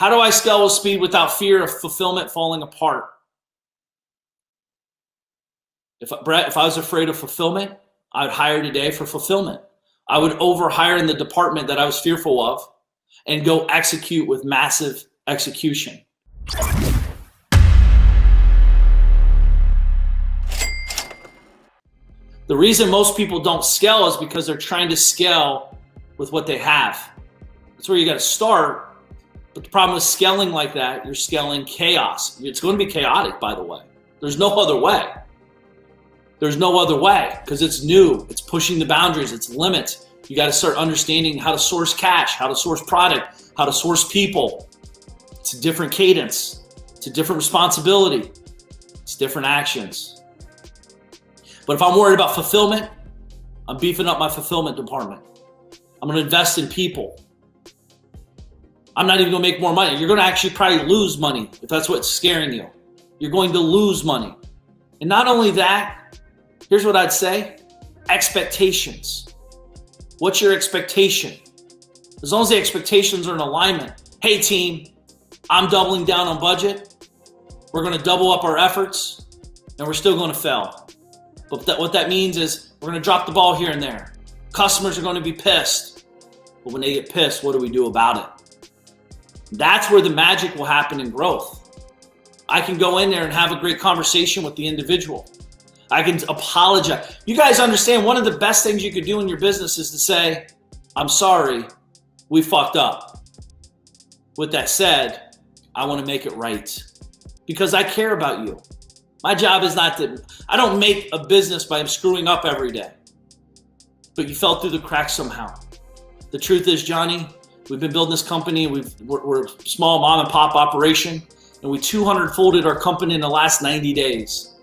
How do I scale with speed without fear of fulfillment falling apart? Brett, if I was afraid of fulfillment, I would hire today for fulfillment. I would overhire in the department that I was fearful of and go execute with massive execution. The reason most people don't scale is because they're trying to scale with what they have. That's where you got to start. But the problem with scaling like that, you're scaling chaos. It's going to be chaotic, by the way. There's no other way. There's no other way because it's new. It's pushing the boundaries. It's limits. You got to start understanding how to source cash, how to source product, how to source people. It's a different cadence. It's a different responsibility. It's different actions. But if I'm worried about fulfillment, I'm beefing up my fulfillment department. I'm going to invest in people. I'm not even going to make more money. You're going to actually probably lose money if that's what's scaring you. You're going to lose money. And not only that, here's what I'd say. Expectations. What's your expectation? As long as the expectations are in alignment. Hey team, I'm doubling down on budget. We're going to double up our efforts and we're still going to fail. But what that means is we're going to drop the ball here and there. Customers are going to be pissed. But when they get pissed, what do we do about it? That's where the magic will happen in growth. I can go in there and have a great conversation with the individual. I can apologize. You guys understand one of the best things you could do in your business is to say, I'm sorry, we fucked up. With that said, I want to make it right because I care about you. My job is not to, I don't make a business by screwing up every day, but you fell through the cracks somehow. The truth is, Johnny, we've been building this company. We're a small mom and pop operation, and we 200-folded our company in the last 90 days.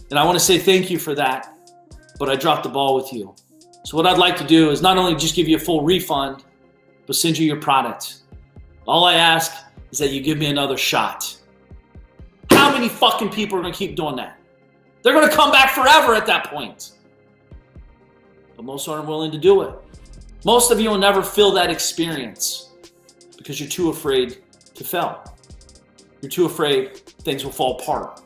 And I want to say thank you for that, but I dropped the ball with you. So what I'd like to do is not only just give you a full refund, but send you your product. All I ask is that you give me another shot. How many fucking people are going to keep doing that? They're going to come back forever at that point. But most aren't willing to do it. Most of you will never feel that experience because you're too afraid to fail. You're too afraid things will fall apart.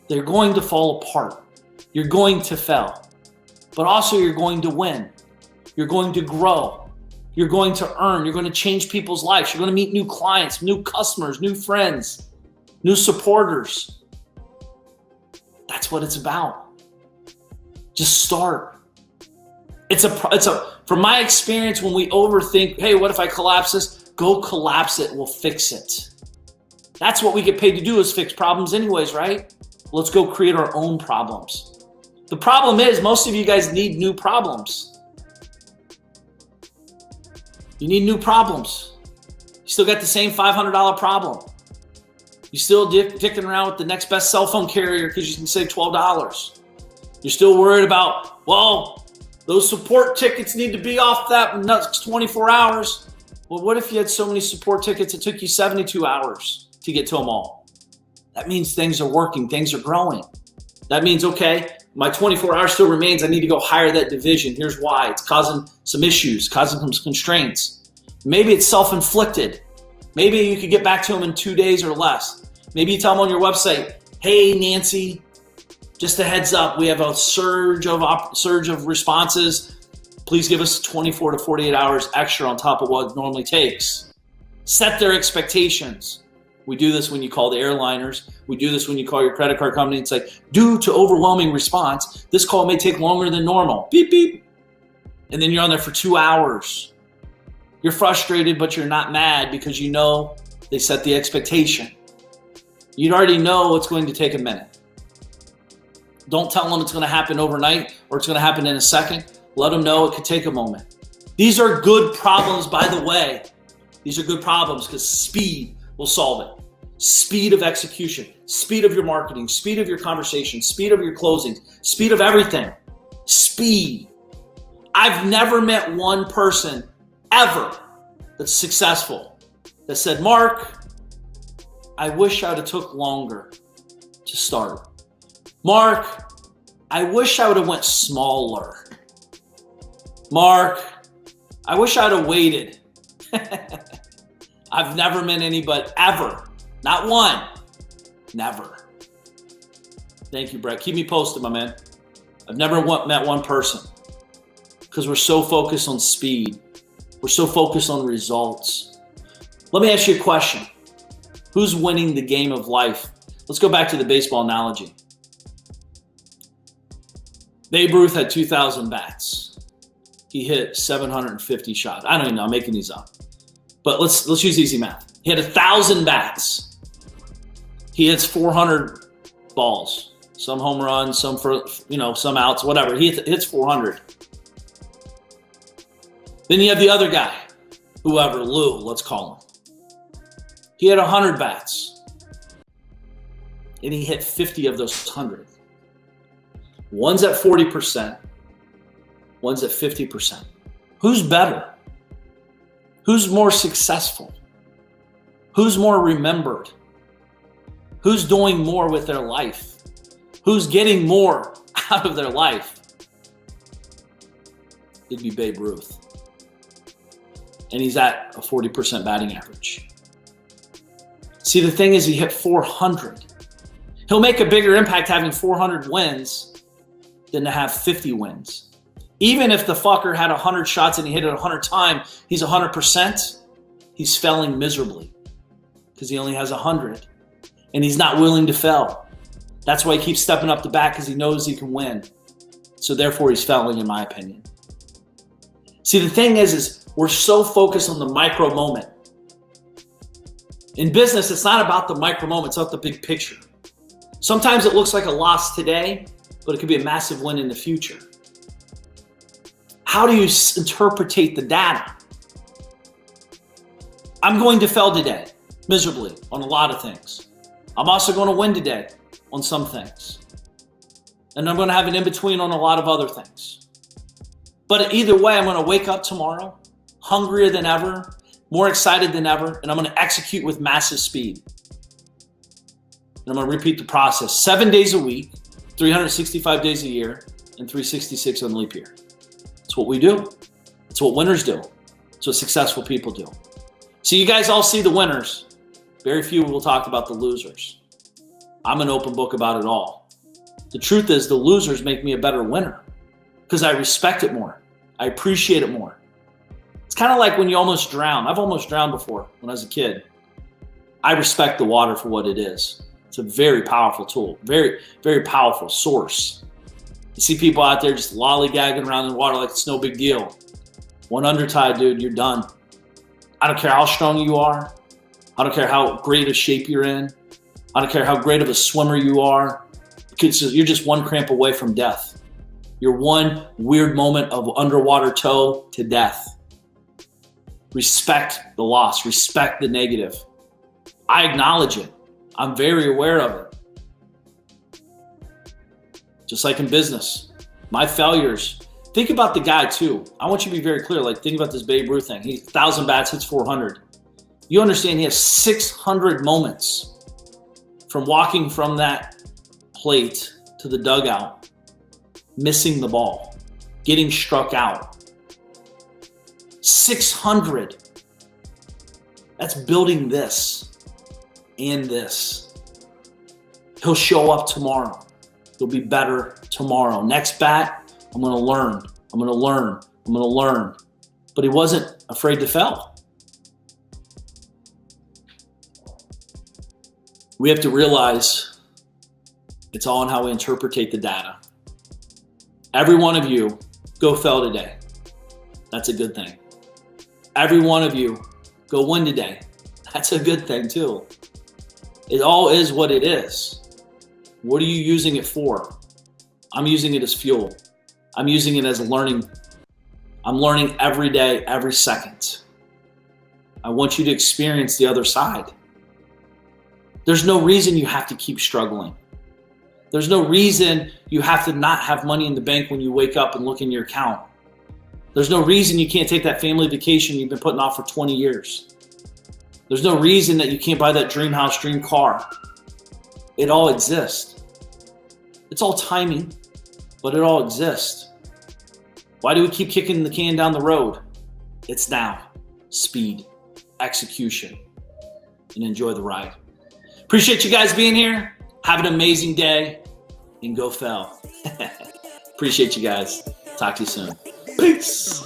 They're going to fall apart. You're going to fail. But also you're going to win. You're going to grow. You're going to earn. You're going to change people's lives. You're going to meet new clients, new customers, new friends, new supporters. That's what it's about. Just start. From my experience, when we overthink, hey, what if I collapse this? Go collapse it. We'll fix it. That's what we get paid to do, is fix problems anyways, right? Let's go create our own problems. The problem is most of you guys need new problems. You need new problems. You still got the same $500 problem. You still dicking around with the next best cell phone carrier because you can save $12. You're still worried about, well, those support tickets need to be off that next 24 hours. Well, what if you had so many support tickets it took you 72 hours to get to them all? That means things are working, things are growing. That means, okay, my 24 hours still remains. I need to go hire that division. Here's why. It's causing some issues, causing some constraints. Maybe it's self-inflicted. Maybe you could get back to them in 2 days or less. Maybe you tell them on your website, hey, Nancy, just a heads up, we have a surge of responses. Please give us 24 to 48 hours extra on top of what it normally takes. Set their expectations. We do this when you call the airliners. We do this when you call your credit card company. It's like, due to overwhelming response, this call may take longer than normal. Beep, beep. And then you're on there for 2 hours. You're frustrated, but you're not mad because you know they set the expectation. You already know it's going to take a minute. Don't tell them it's going to happen overnight or it's going to happen in a second. Let them know it could take a moment. These are good problems, by the way. These are good problems because speed will solve it. Speed of execution, speed of your marketing, speed of your conversation, speed of your closings, speed of everything. Speed. I've never met one person ever that's successful that said, Mark, I wish I would have took longer to start. Mark, I wish I would have went smaller. Mark, I wish I would have waited. I've never met anybody, ever. Not one. Never. Thank you, Brett. Keep me posted, my man. I've never met one person because we're so focused on speed. We're so focused on results. Let me ask you a question. Who's winning the game of life? Let's go back to the baseball analogy. Babe Ruth had 2,000 bats. He hit 750 shots. I don't even know, I'm making these up. But let's use easy math. He had 1,000 bats. He hits 400 balls. Some home runs, some for, some outs, whatever. He hits 400. Then you have the other guy, whoever, Lou, let's call him. He had 100 bats. And he hit 50 of those 100. One's at 40%. One's at 50%. Who's better? Who's more successful? Who's more remembered? Who's doing more with their life? Who's getting more out of their life? It'd be Babe Ruth. And he's at a 40% batting average. See, the thing is, he hit 400. He'll make a bigger impact having 400 wins than to have 50 wins. Even if the fucker had 100 shots and he hit it 100 times, he's 100%, he's failing miserably because he only has 100 and he's not willing to fail. That's why he keeps stepping up the bat, because he knows he can win. So therefore he's failing, in my opinion. See, the thing is we're so focused on the micro moment. In business, it's not about the micro moment, it's about the big picture. Sometimes it looks like a loss today, but it could be a massive win in the future. How do you interpretate the data? I'm going to fail today, miserably, on a lot of things. I'm also going to win today on some things. And I'm going to have an in-between on a lot of other things. But either way, I'm going to wake up tomorrow hungrier than ever, more excited than ever, and I'm going to execute with massive speed. And I'm going to repeat the process 7 days a week, 365 days a year, and 366 on leap year. It's what we do. It's what winners do. It's what successful people do. So you guys all see the winners. Very few will talk about the losers. I'm an open book about it all. The truth is, the losers make me a better winner because I respect it more. I appreciate it more. It's kind of like when you almost drown. I've almost drowned before when I was a kid. I respect the water for what it is. It's a very powerful tool, very, very powerful source. You see people out there just lollygagging around in the water like it's no big deal. One undertide, dude, you're done. I don't care how strong you are. I don't care how great a shape you're in. I don't care how great of a swimmer you are. You're just one cramp away from death. You're one weird moment of underwater toe to death. Respect the loss. Respect the negative. I acknowledge it. I'm very aware of it. Just like in business, my failures. Think about the guy too. I want you to be very clear. Like, think about this Babe Ruth thing. He's 1,000 bats, hits 400. You understand he has 600 moments from walking from that plate to the dugout, missing the ball, getting struck out. 600. That's building this and this. He'll show up tomorrow. He'll be better tomorrow. Next bat, I'm going to learn. I'm going to learn. I'm going to learn. But he wasn't afraid to fail. We have to realize it's all in how we interpret the data. Every one of you, go fail today. That's a good thing. Every one of you, go win today. That's a good thing too. It all is what it is. What are you using it for? I'm using it as fuel. I'm using it as learning. I'm learning every day, every second. I want you to experience the other side. There's no reason you have to keep struggling. There's no reason you have to not have money in the bank when you wake up and look in your account. There's no reason you can't take that family vacation you've been putting off for 20 years. There's no reason that you can't buy that dream house, dream car. It all exists. It's all timing, but it all exists. Why do we keep kicking the can down the road? It's now. Speed, execution. and enjoy the ride. Appreciate you guys being here. Have an amazing day and go Fel. Appreciate you guys. Talk to you soon. Peace.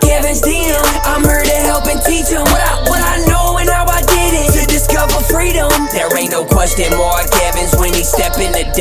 Kevin's DM, I'm here to help and teach him what I know and how I did it to discover freedom. There ain't no question more Kevin's when he step in the